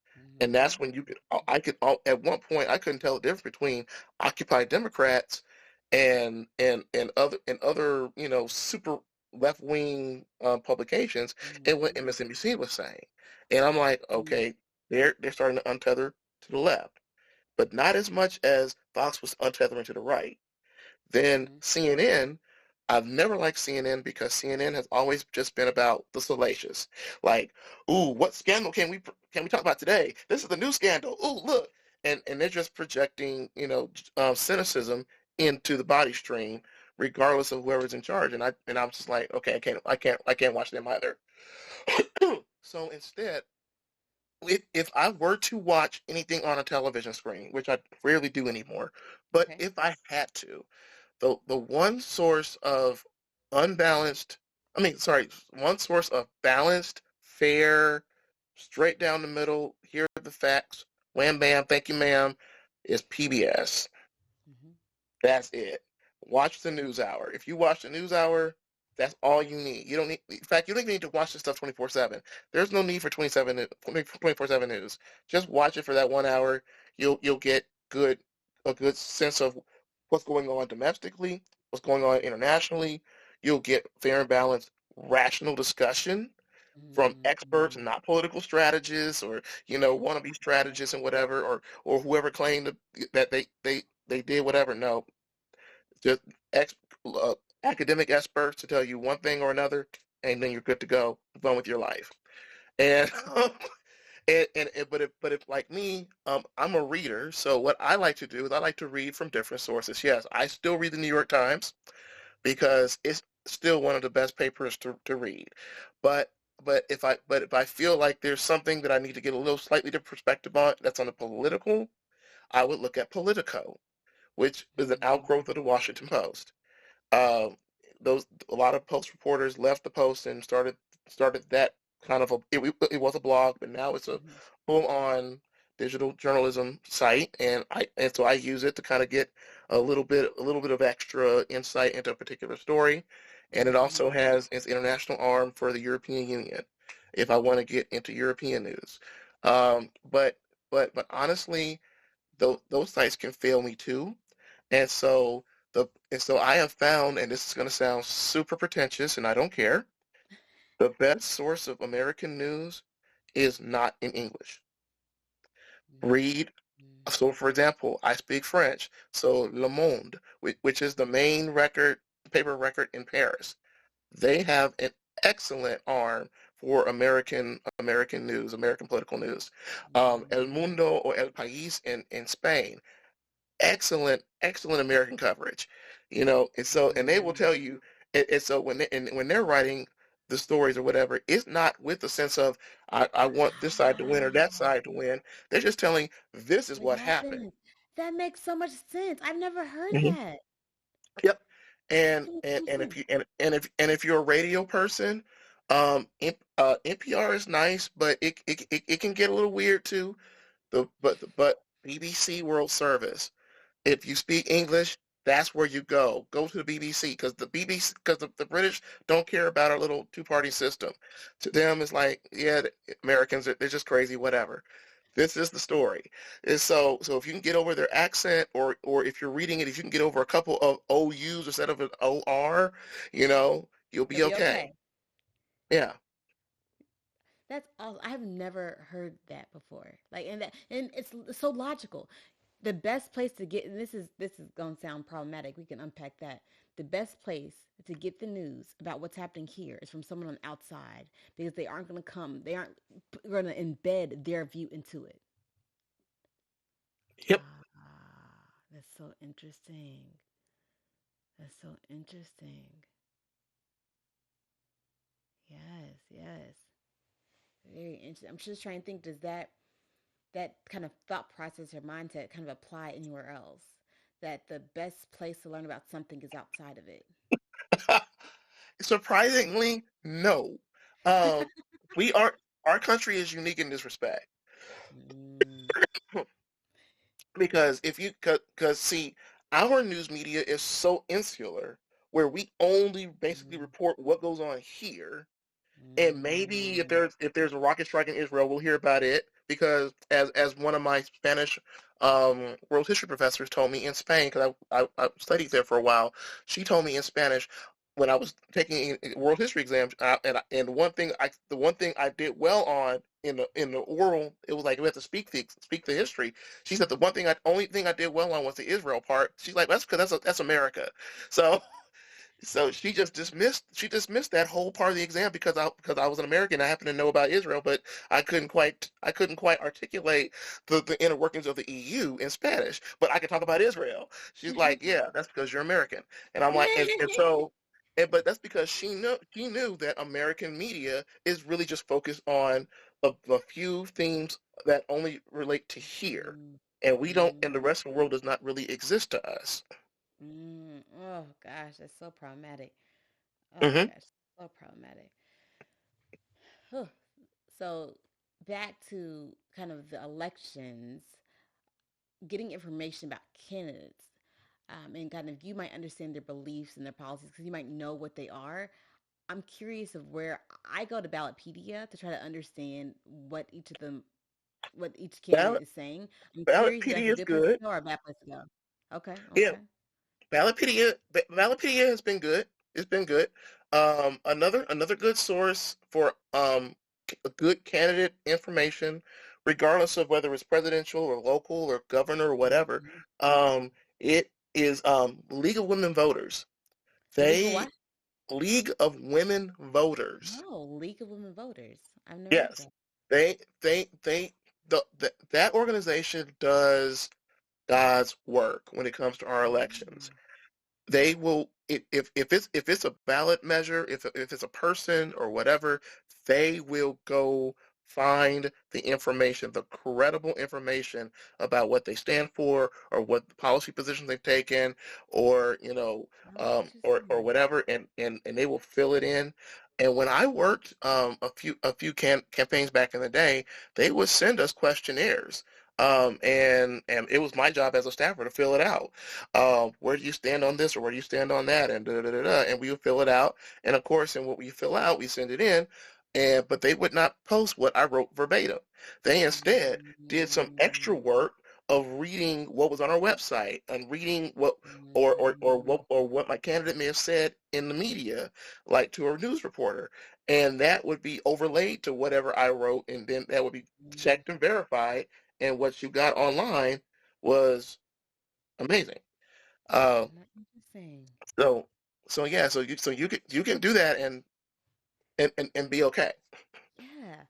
S2: And
S3: Hmm.
S2: that's when at one point I couldn't tell the difference between Occupy Democrats and other super left wing publications and what
S3: Hmm.
S2: MSNBC was saying. And I'm like,
S3: Hmm.
S2: okay, they're starting to untether to the left, but not as much as Fox was untethering to the right. Then
S3: Hmm.
S2: CNN, I've never liked CNN because CNN has always just been about the salacious. Like, ooh, what scandal can we talk about today? This is the new scandal. Ooh, look. And they're just projecting, cynicism into the body stream, regardless of whoever's in charge. And I'm just like, okay, I can't watch them either. So instead, if I were to watch anything on a television screen, which I rarely do anymore, but
S3: Okay.
S2: if I had to, the one source of unbalanced, I mean, sorry, one source of balanced, fair, straight down the middle, here are the facts, wham bam, thank you ma'am, is PBS.
S3: Hmm.
S2: That's it. Watch the news hour. If you watch the news hour, that's all you need. You don't need, in fact, you don't even need to watch this stuff 24/7. There's no need for 24/7 news. Just watch it for that 1 hour. You'll get a good sense of what's going on domestically, what's going on internationally. You'll get fair and balanced, rational discussion from experts,
S3: Hmm.
S2: not political strategists or wannabe strategists and whatever, or whoever claimed that they did whatever. No, just ex, uh, academic experts to tell you one thing or another, and then you're good to go, on with your life. And but if like me, I'm a reader. So what I like to do is I like to read from different sources. Yes, I still read the New York Times because it's still one of the best papers to read. But but if I feel like there's something that I need to get a little slightly different perspective on that's on the political, I would look at Politico, which is an outgrowth of the Washington Post. Um, those A lot of Post reporters left the Post and started that kind of it was a blog, but now it's a
S3: Hmm.
S2: full on digital journalism site, and so I use it to kind of get a little bit of extra insight into a particular story, and it
S3: Hmm.
S2: also has its international arm for the European Union, if I want to get into European news. But honestly, those sites can fail me too. And so I have found, and this is going to sound super pretentious, and I don't care, the best source of American news is not in English. Read. So, for example, I speak French. So Le Monde, which is the main paper record in Paris, they have an excellent arm for American news, American political news. El
S3: Mm.
S2: Mundo or El País in Spain, excellent American coverage, and they will
S3: Mm.
S2: tell you, and so when they're writing the stories or whatever, it's not with the sense of I want this side to win or that
S3: Ah,
S2: side to win. They're just telling this is
S3: what
S2: what happened.
S3: happened? That makes so much sense. I've never heard
S2: Mhm.
S3: that.
S2: Yep.
S3: That
S2: And
S3: makes
S2: and
S3: so much
S2: and if
S3: sense.
S2: you and if you're a radio person, NPR is nice, but it can get a little weird too. But BBC World Service, if you speak English, that's where you go. Go to the BBC because the British don't care about our little two-party system. To them, it's like, yeah, the Americans they're just crazy, whatever. This is the story. And so if you can get over their accent, or if you're reading it, if you can get over a couple of OUs instead of an OR, you'll
S3: You'll
S2: be
S3: be
S2: okay.
S3: okay.
S2: Yeah.
S3: That's all. I have never heard that before. Like, and it's so logical. The best place to get, and this is gonna sound problematic. We can unpack that. The best place to get the news about what's happening here is from someone on the outside because they aren't gonna come. They aren't gonna embed their view into it.
S2: Yep.
S3: That's so interesting. That's so interesting. Yes, yes. Very interesting. I'm just trying to think, does that kind of thought process or mindset kind of apply anywhere else? That the best place to learn about something is outside of it.
S2: Surprisingly, no. Um, we are our country is unique in this respect.
S3: Mm,
S2: Because if you because see, our news media is so insular where we only basically
S3: mm,
S2: report what goes on here, and maybe if
S3: mm,
S2: there's a rocket strike in Israel, we'll hear about it because as one of my Spanish world history professors told me in Spain, because I studied there for a while, she told me in Spanish when I was taking world history exams, and the one thing I did well on in the oral, it was like we had to speak the history. She said the only thing I did well on was the Israel part. She's like, that's because that's America. So so she dismissed that whole part of the exam because I was an American. I happened to know about Israel, but I couldn't quite articulate the inner workings of the EU in Spanish. But I could talk about Israel. She's like, yeah, that's because you're American. And I'm like, but that's because she knew that American media is really just focused on a few themes that only relate to here,
S3: mm,
S2: and we don't, and the
S3: mm,
S2: rest of the world does not really exist to us.
S3: Oh gosh, that's so problematic. Oh my
S2: Hmm.
S3: gosh, so problematic. Huh. So back to kind of the elections, getting information about candidates, and kind of you might understand their beliefs and their policies because you might know what they are. I'm curious of where I go to Ballotpedia to try to understand what each candidate
S2: Ballot
S3: is saying. I'm curious if that's
S2: Ballotpedia
S3: a
S2: is
S3: good place to
S2: good.
S3: go or a bad place to go. Okay,
S2: Yeah,
S3: okay.
S2: Ballotpedia has been good. It's been good. Another good source for good candidate information, regardless of whether it's presidential or local or governor or whatever.
S3: Mm-hmm.
S2: Um, it is League of Women Voters.
S3: Legal
S2: They
S3: what?
S2: League of Women Voters.
S3: Oh, League of Women Voters. I've never heard of
S2: Yes,
S3: that.
S2: they that organization does God's work when it comes to our elections.
S3: Mm,
S2: They will, if it's a ballot measure, if it's a person or whatever, they will go find the information, the credible information about what they stand for or what policy positions they've taken, or
S3: oh,
S2: or
S3: interesting.
S2: whatever, and they will fill it in. And when I worked a few campaigns back in the day, they would send us questionnaires, and it was my job as a staffer to fill it out. Where do you stand on this or where do you stand on that, and da da da da, and we would fill it out. And of course, and what we fill out, we send it in. And but they would not post what I wrote verbatim. They instead did some extra
S3: Mm,
S2: work of reading what was on our website and reading what
S3: mm,
S2: or what my candidate may have said in the media, like to a news reporter, and that would be overlaid to whatever I wrote, and then that would be
S3: mm.
S2: checked and verified. And what you got online was amazing. Uh,
S3: Not interesting.
S2: so so yeah, so you can do that, and be okay.
S3: Yeah.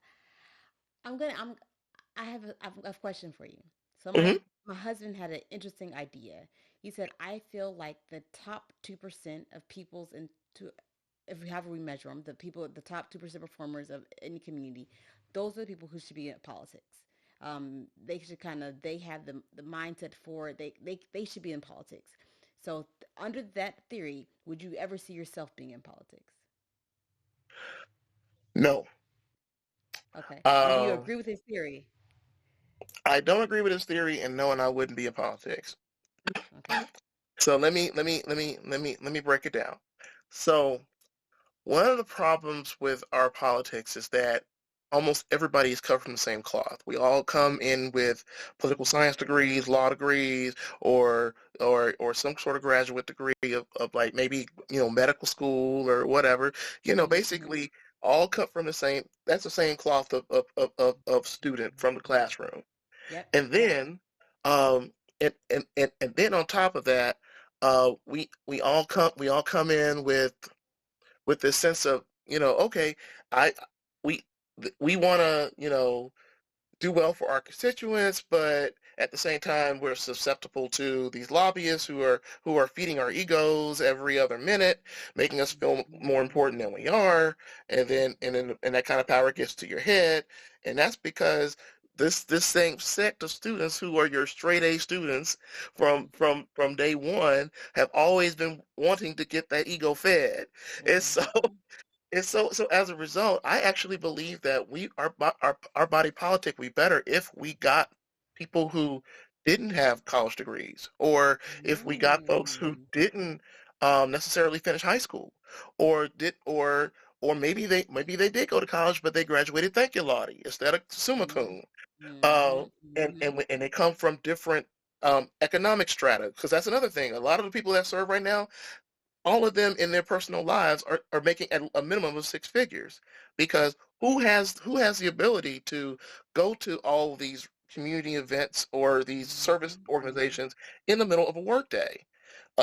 S3: I'm gonna. I have a question for you. So
S2: Hmm.
S3: my husband had an interesting idea. He said, I feel like the top 2% of people's into if we however we measure them, the top 2% performers of any community, those are the people who should be in politics. They should they have the mindset for it. They should be in politics. So under that theory, would you ever see yourself being in politics?
S2: No.
S3: Okay. And do you
S2: Um,
S3: agree with his theory?
S2: I don't agree with his theory, and no, and I wouldn't be in politics.
S3: Okay.
S2: So let me break it down. So one of the problems with our politics is that almost everybody is cut from the same cloth. We all come in with political science degrees, law degrees, or some sort of graduate degree of like maybe, medical school or whatever.
S3: Mm-hmm.
S2: Basically all cut from the same, that's the same cloth of student from the classroom.
S3: Yep.
S2: And
S3: Yep.
S2: then and then on top of that, we all come in with this sense of, okay, I we we want to, do well for our constituents, but at the same time, we're susceptible to these lobbyists who are feeding our egos every other minute, making us feel
S3: Mm-hmm.
S2: more important than we are, and that kind of power gets to your head, and that's because this same sect of students who are your straight A students from day one have always been wanting to get that ego fed, and so
S3: Mm-hmm.
S2: so as a result, I actually believe that our body politic would be better if we got people who didn't have college degrees, or if we got folks who
S3: Mm-hmm.
S2: didn't necessarily finish high school, or did or maybe they did go to college, but they graduated thank you Lottie instead of summa cum. Uh,
S3: Mm-hmm.
S2: and they come from different economic strata, because that's another thing. A lot of the people that serve right now, all of them in their personal lives are making a minimum of six figures, because who has the ability to go to all these community events or these service
S3: Mm-hmm.
S2: organizations in the middle of a workday?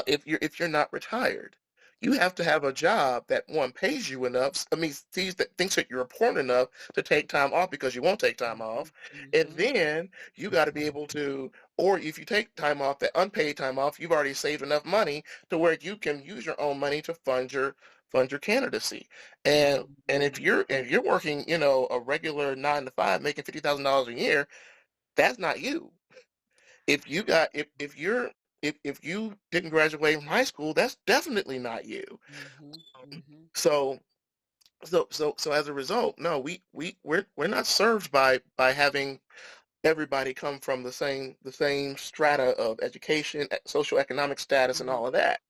S2: If you're not retired, you have to have a job that, one, pays you enough. I mean, thinks that you're important enough to take time off, because you won't take time off, and
S3: Mm-hmm.
S2: then you got to be able to, or if you take time off, that unpaid time off, you've already saved enough money to where you can use your own money to fund your candidacy. And if you're working, a regular 9 to 5, making $50,000 a year, that's not you. If you didn't graduate from high school, that's definitely not you.
S3: Mm-hmm. Mm-hmm.
S2: So so as a result, no, we're not served by having everybody come from the same strata of education, social economic status, and
S3: Mm-hmm.
S2: all of that.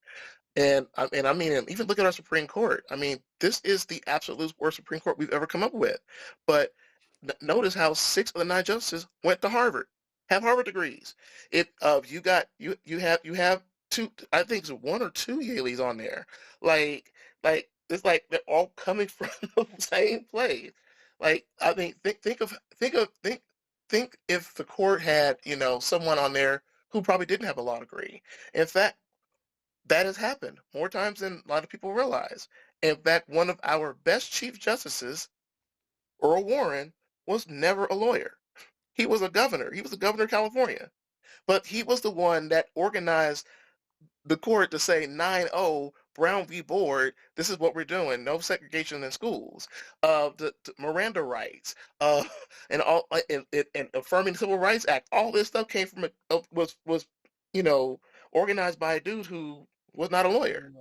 S2: And I mean, and even look at our Supreme Court. I mean, this is the absolute worst Supreme Court we've ever come up with. But notice how 6 of the 9 justices went to Harvard, have Harvard degrees. If you have two, I think it's one or two Yaleys on there. Like it's like they're all coming from the same place. Like, I mean, think if the court had, someone on there who probably didn't have a law degree. In fact, that has happened more times than a lot of people realize. In fact, one of our best Chief Justices, Earl Warren, was never a lawyer. He was a governor. He was the governor of California. But he was the one that organized the court to say 9-0 Brown v. Board, this is what we're doing. No segregation in schools. The Miranda rights, and all, and affirming the Civil Rights Act. All this stuff came from was you know organized by a dude who was not a lawyer.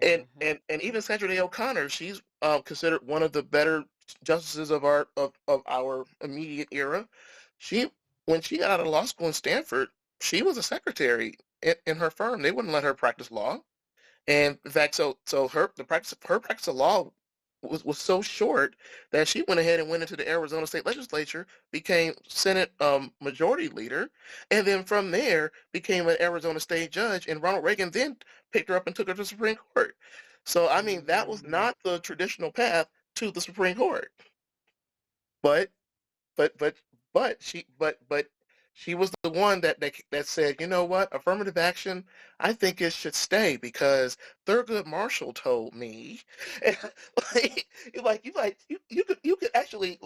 S2: And even Sandra Day O'Connor, she's considered one of the better justices of our immediate era. She When she got out of law school in Stanford, she was a secretary in her firm. They wouldn't let her practice law. And in fact, so her practice of law was so short that she went ahead and went into the Arizona State Legislature, became Senate Majority Leader, and then from there became an Arizona State Judge. And Ronald Reagan then picked her up and took her to the Supreme Court. So I mean, that was
S3: Mm-hmm.
S2: not the traditional path to the Supreme Court. But but but but she was the one that said, you know what, affirmative action, I think it should stay, because Thurgood Marshall told me, and like, you could actually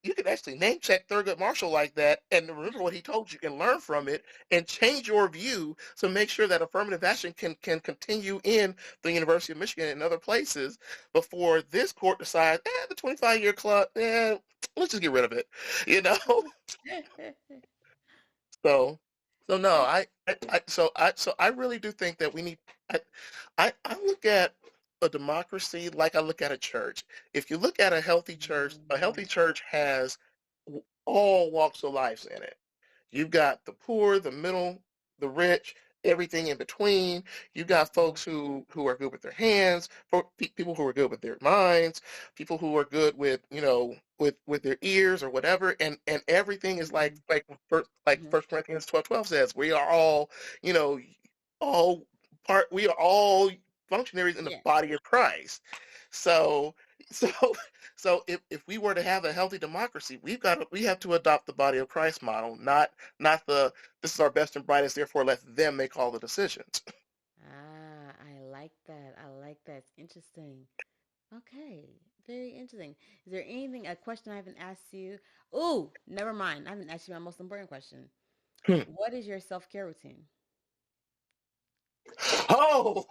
S2: you could actually name check Thurgood Marshall like that and remember what he told you and learn from it and change your view to make sure that affirmative action can continue in the University of Michigan and other places before this court decides, the 25-year club, let's just get rid of it, you know. So, so no, I really do think that we need. I, I look at a democracy like I look at a church. If you look at a healthy church has all walks of life in it. You've got the poor, the middle, the rich, everything in between. You've got folks who are good with their hands, people who are good with their minds, people who are good with with their ears or whatever, and everything is First Corinthians 12:12 says, we are all you know all we are all functionaries in the
S3: Yeah.
S2: body of Christ. So so if we were to have a healthy democracy, we have to adopt the body of Christ model, not the this is our best and brightest, therefore let them make all the decisions.
S3: I like that. I like that. It's interesting. Okay, very interesting. Is there a question I haven't asked you? Oh, never mind. I haven't asked you my most important question.
S2: Hmm.
S3: What is your self-care routine?
S2: Oh,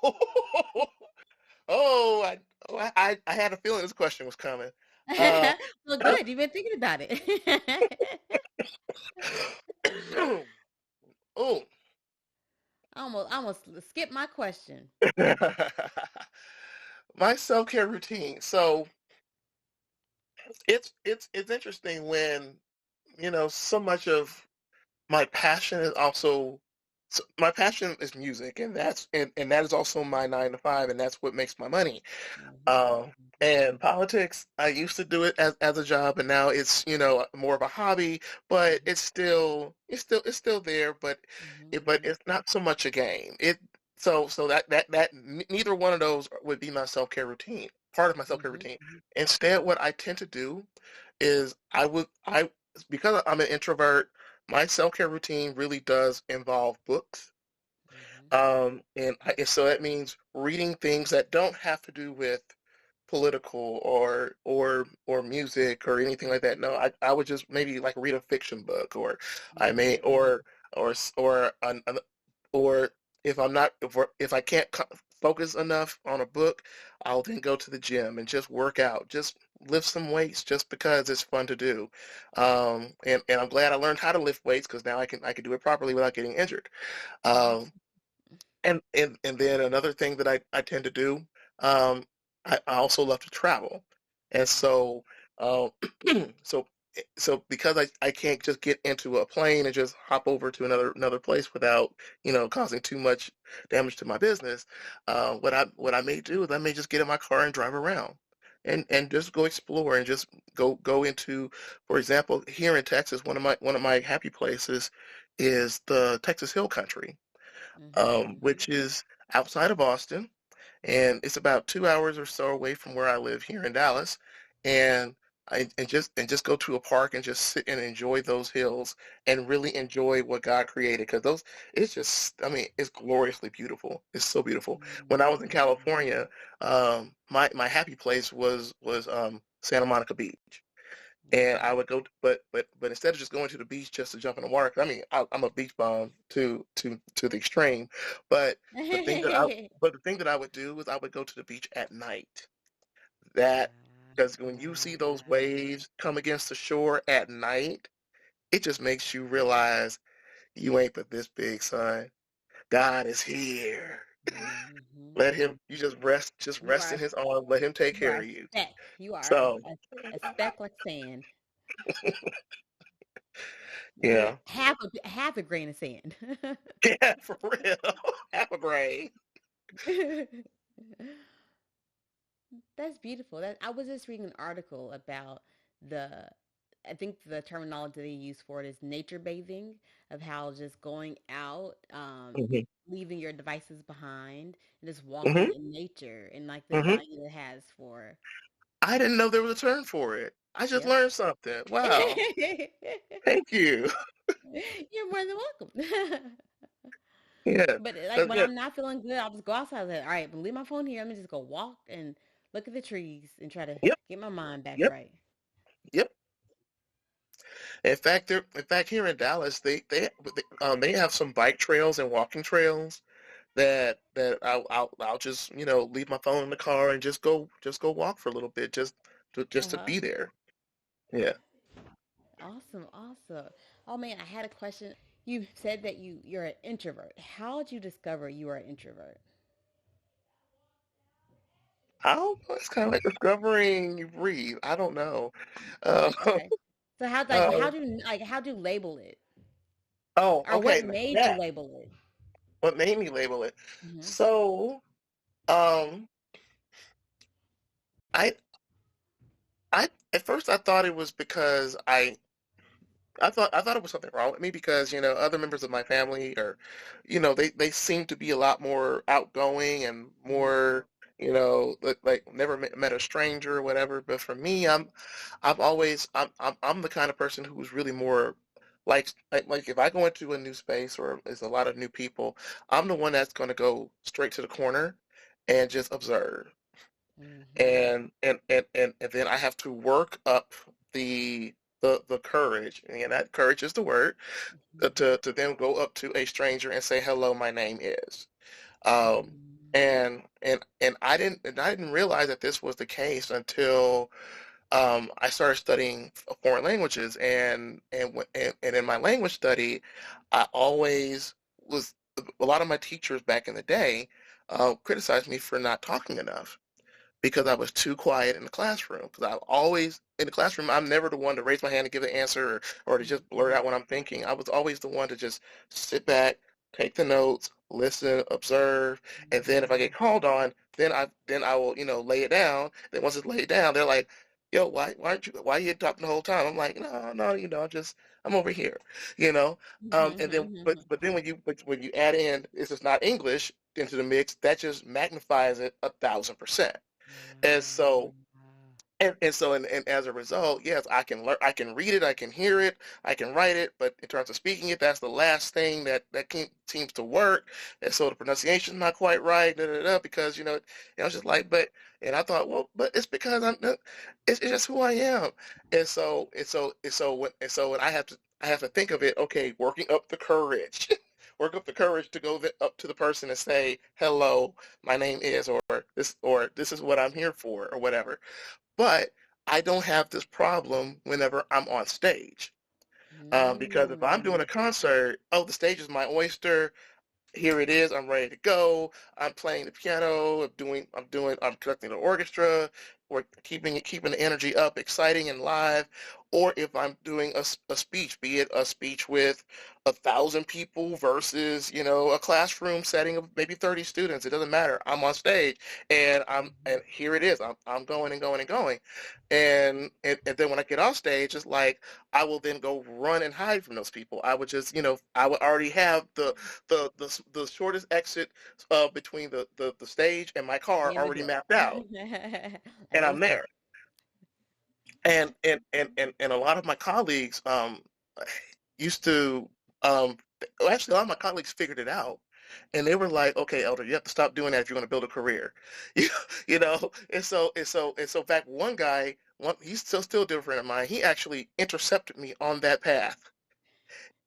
S2: oh, I had a feeling this question was coming. Uh,
S3: Well, good. You've been thinking about it.
S2: oh,
S3: I almost skipped my question.
S2: my self-care routine. So it's interesting when so much of my passion is also my passion is music, and and that is also my 9 to 5, and that's what makes my money.
S3: Mm-hmm.
S2: Um, and politics, I used to do it as a job, and now it's more of a hobby. But
S3: Mm-hmm.
S2: it's still there, but
S3: Mm-hmm.
S2: it's not so much a game. So neither one of those would be my self care routine. Part of my self care
S3: Mm-hmm.
S2: routine. Instead, what I tend to do is I because I'm an introvert, my self care routine really does involve books.
S3: Mm-hmm.
S2: And so that means reading things that don't have to do with political or music or anything like that. No, I would just maybe like read a fiction book, or I
S3: Mm-hmm.
S2: may or s- or if I'm not if I can't focus enough on a book, I'll then go to the gym and just work out, just lift some weights, just because it's fun to do. And I'm glad I learned how to lift weights because now I can do it properly without getting injured. Um, and then another thing that I tend to do, um, I also love to travel, and so um, so because I can't just get into a plane and just hop over to another place without causing too much damage to my business, what I may do is I may just get in my car and drive around. And just go explore and just go into, for example, here in Texas, one of my happy places is the Texas Hill Country,
S3: Mm-hmm.
S2: which is outside of Austin, and it's about 2 hours or so away from where I live here in Dallas. And just go to a park and just sit and enjoy those hills and really enjoy what God created, because those it's just, I mean, it's gloriously beautiful. It's so beautiful. When I was in
S3: Mm-hmm.
S2: California, my happy place was Santa Monica Beach. And I
S3: Mm-hmm.
S2: would go, but instead of just going to the beach just to jump in the water, 'cause I mean, I'm a beach bum to the extreme. But the thing that I but the thing that I would do is I would go to the beach at night. That Because when you see those waves come against the shore at night, it just makes you realize you ain't but this big, son. God is here.
S3: Mm-hmm.
S2: Let him. You just
S3: You
S2: rest in
S3: are
S2: his arms. Let him take
S3: you are
S2: care
S3: a
S2: of you.
S3: speck. You are
S2: So
S3: a speck like sand.
S2: yeah,
S3: Half a grain of sand.
S2: yeah, for real. Half a brain.
S3: That's beautiful. That I was just reading an article about the I think the terminology they use for it is nature bathing, of how just going out,
S2: Hmm.
S3: leaving your devices behind and just
S2: Hmm.
S3: walking in nature and like the
S2: Hmm.
S3: value it has for
S2: I didn't know there was a term for it. I just
S3: yep.
S2: learned something. Wow. Thank you.
S3: You're more than welcome.
S2: Yeah,
S3: But like
S2: that's
S3: when
S2: good.
S3: I'm not feeling good, I'll just go outside. Like, all right, but leave my phone here. Let me just go walk and look at the trees and try to
S2: Yep,
S3: get my mind back
S2: yep,
S3: right.
S2: yep. In fact, here in Dallas, they have some bike trails and walking trails that I'll just leave my phone in the car and just go walk for a little bit just to
S3: Uh-huh.
S2: be there. Yeah.
S3: Awesome, awesome. Oh man, I had a question. You said that you're an introvert. How did you discover you are an introvert?
S2: How it's kind of like discovering you breathe. I don't know. Uh,
S3: Okay. So
S2: uh,
S3: how do you label it?
S2: oh,
S3: Or
S2: okay.
S3: what made you
S2: That
S3: label it?
S2: what made me label it.
S3: Mm-hmm.
S2: So, um, I I at first I thought it was because I thought it was something wrong with me because, other members of my family are, they seem to be a lot more outgoing and more, like never met a stranger or whatever. But for me, I'm the kind of person who's really more like if I go into a new space or there's a lot of new people, I'm the one that's going to go straight to the corner and just observe.
S3: Mm-hmm.
S2: And then I have to work up the courage, and that courage is the word, to then go up to a stranger and say hello, my name is. Um, and I didn't realize that this was the case until I started studying foreign languages, and in my language study, I always was a lot of my teachers back in the day criticized me for not talking enough because I was too quiet in the classroom. Because I always, in the classroom, I'm never the one to raise my hand and give the answer or to just blurt
S3: Mm-hmm.
S2: out what I'm thinking. I was always the one to just sit back, take the notes, listen, observe, and then if I get called on, then I will, lay it down. Then once it's laid down, they're like, "Yo, why you talking the whole time?" I'm like, "No, no, I'm over here, you know." And then,
S3: Mm-hmm.
S2: but then when you add in this is not English into the mix, that just magnifies it 1,000%. And so and as a result, yes, I can read it, I can hear it, I can write it, but in terms of speaking it, that's the last thing that seems to work. And so the pronunciation's not quite right, because I was just like, and I thought, well, but it's because it's just who I am. And so when I have to think of it, okay, working up the courage. Work up the courage to go up to the person and say, "Hello, my name is," or "This is what I'm here for," or whatever. But I don't have this problem whenever I'm on stage. Because if I'm doing
S3: Mm-hmm.
S2: a concert, oh, the stage is my oyster. Here it is. I'm ready to go. I'm playing the piano. I'm conducting the orchestra. Or keeping the energy up, exciting and live. Or if I'm doing a speech, be it a speech with 1,000 people versus, a classroom setting of maybe 30 students. It doesn't matter. I'm on stage and here it is. I'm going and going and going. And then when I get off stage, it's like I will then go run and hide from those people. I would just, I would already have the shortest exit between the stage and my car
S3: In the
S2: already
S3: door.
S2: mapped out,
S3: Like,
S2: and I'm
S3: okay.
S2: there. And a lot of my colleagues used to well, actually a lot of my colleagues figured it out, and they were like, okay, Elder, you have to stop doing that if you're going to build a career. you, and so in fact he's still different of mine. He actually intercepted me on that path.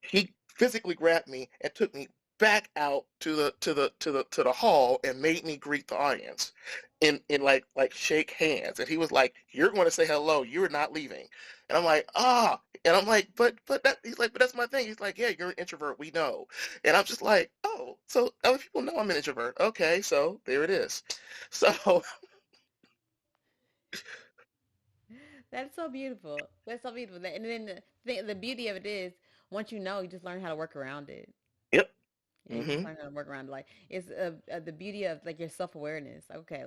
S2: He physically grabbed me and took me back out to the hall and made me greet the audience in like shake hands. And he was like, "You're going to say hello. You're not leaving." And I'm like, "Ah." And I'm like, "But that." He's like, "But that's my thing." He's like, "Yeah, you're an introvert. We know." And I'm just like, "Oh, so other people know I'm an introvert. Okay, so there it is." So
S3: That's so beautiful. That's so beautiful. And then the beauty of it is, once you know, you just learn how to work around it.
S2: yep.
S3: Yeah, you just
S2: Hmm.
S3: learn how to work around it. Like it's the beauty of like your self awareness. Like, okay,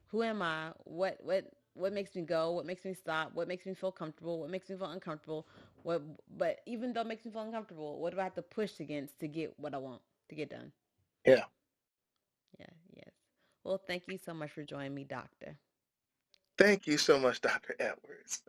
S3: who am I? What makes me go? What makes me stop? What makes me feel comfortable? What makes me feel uncomfortable? What? But even though it makes me feel uncomfortable, what do I have to push against to get what I want to get done?
S2: Yeah.
S3: Yeah. Yes. Well, thank you so much for joining me, Doctor.
S2: Thank you so much, Dr. Edwards.